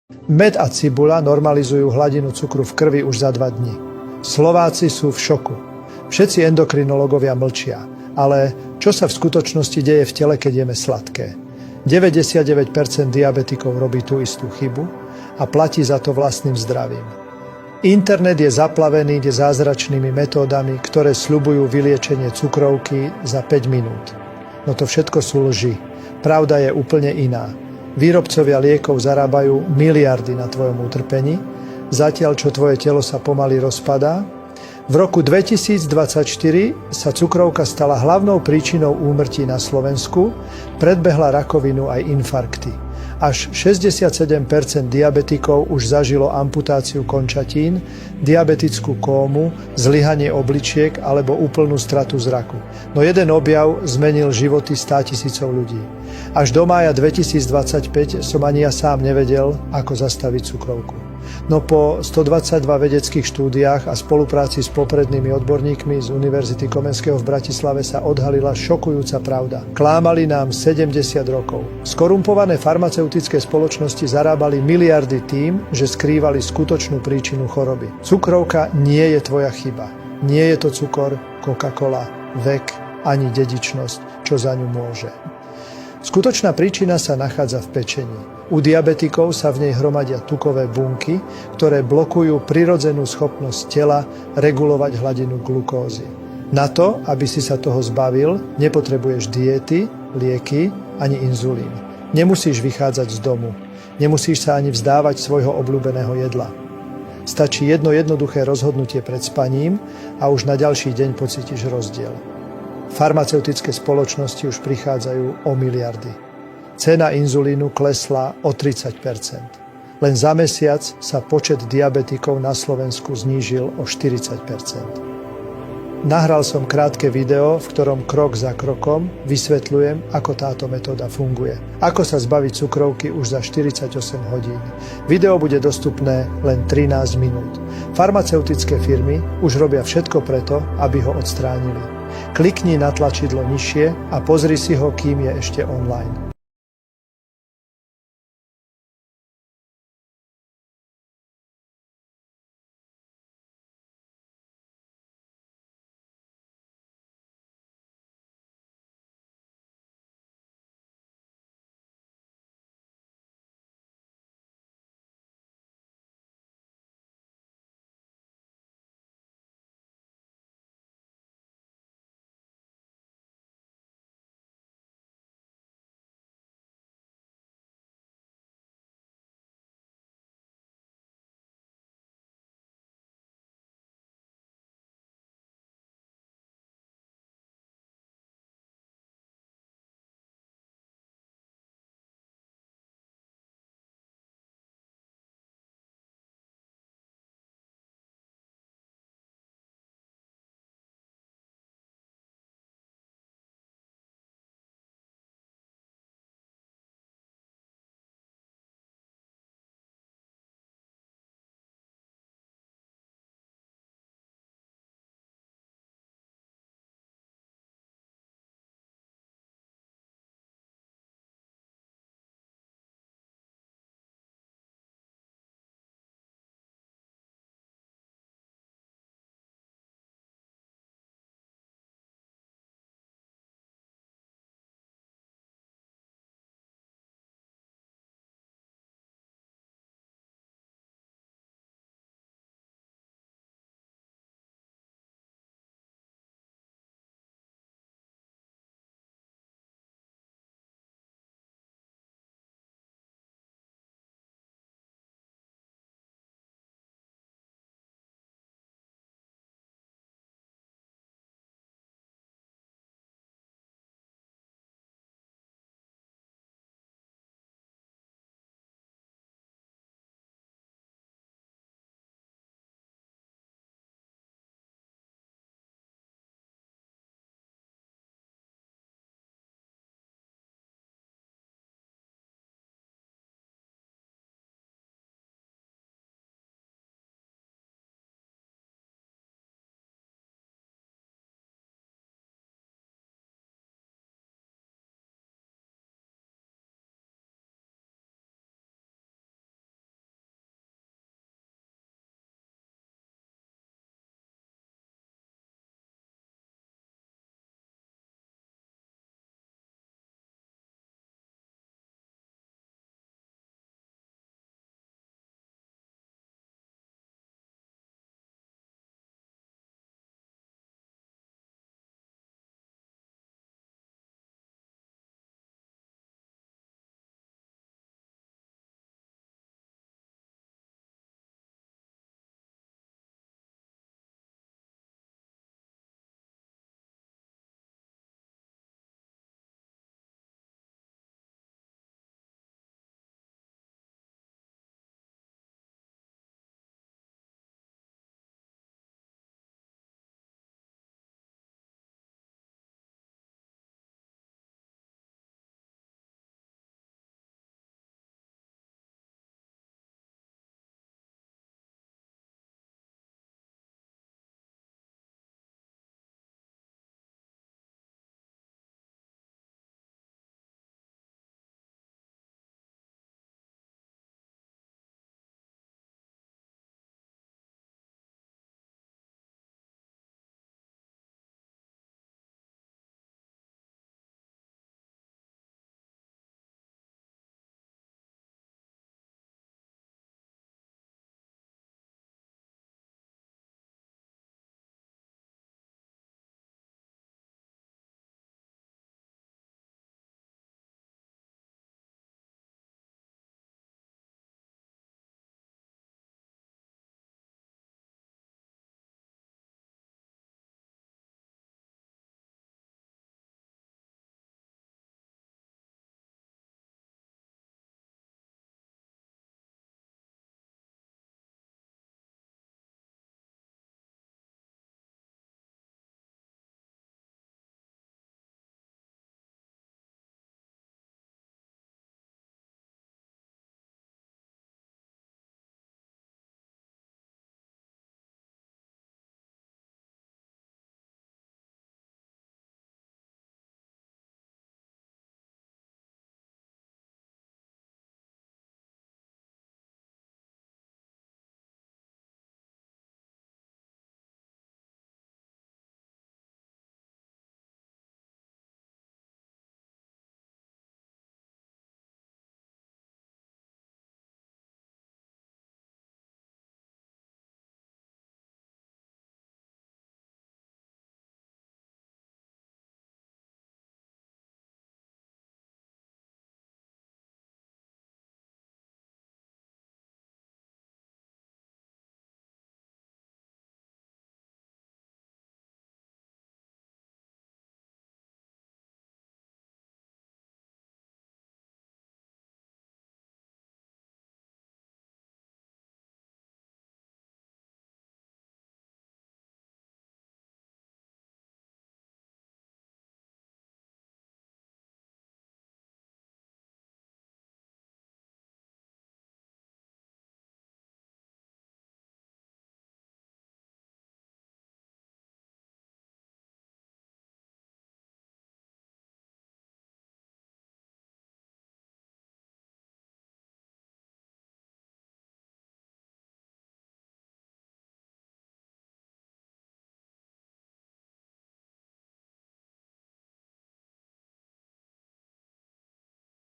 Med a cibuľa normalizujú hladinu cukru v krvi už za 2 dni. Slováci sú v šoku. Všetci endokrinológovia mlčia. Ale čo sa v skutočnosti deje v tele, keď jeme sladké? 99% diabetikov robí tú istú chybu a platí za to vlastným zdravím. Internet je zaplavený zázračnými metódami, ktoré sľubujú vyliečenie cukrovky za 5 minút. No to všetko sú lži. Pravda je úplne iná. Výrobcovia liekov zarábajú miliardy na tvojom utrpení, zatiaľ čo tvoje telo sa pomaly rozpadá. V roku 2024 sa cukrovka stala hlavnou príčinou úmrtí na Slovensku, predbehla rakovinu aj infarkty. Až 67% diabetikov už zažilo amputáciu končatín, diabetickú kómu, zlyhanie obličiek alebo úplnú stratu zraku. No jeden objav zmenil životy 100 000 ľudí. Až do mája 2025 som ani ja sám nevedel, ako zastaviť cukrovku. No po 122 vedeckých štúdiách a spolupráci s poprednými odborníkmi z Univerzity Komenského v Bratislave sa odhalila šokujúca pravda. Klámali nám 70 rokov. Skorumpované farmaceutické spoločnosti zarábali miliardy tým, že skrývali skutočnú príčinu choroby. Cukrovka nie je tvoja chyba. Nie je to cukor, Coca-Cola, vek ani dedičnosť, čo za ňu môže. Skutočná príčina sa nachádza v pečení. U diabetikov sa v nej hromadia tukové bunky, ktoré blokujú prirodzenú schopnosť tela regulovať hladinu glukózy. Na to, aby si sa toho zbavil, nepotrebuješ diety, lieky ani inzulín. Nemusíš vychádzať z domu. Nemusíš sa ani vzdávať svojho obľúbeného jedla. Stačí jedno jednoduché rozhodnutie pred spaním a už na ďalší deň pocítiš rozdiel. Farmaceutické spoločnosti už prichádzajú o miliardy. Cena inzulínu klesla o 30%. Len za mesiac sa počet diabetikov na Slovensku znížil o 40%. Nahral som krátke video, v ktorom krok za krokom vysvetľujem, ako táto metóda funguje. Ako sa zbaviť cukrovky už za 48 hodín. Video bude dostupné len 13 minút. Farmaceutické firmy už robia všetko preto, aby ho odstránili. Klikni na tlačidlo nižšie a pozri si ho, kým je ešte online.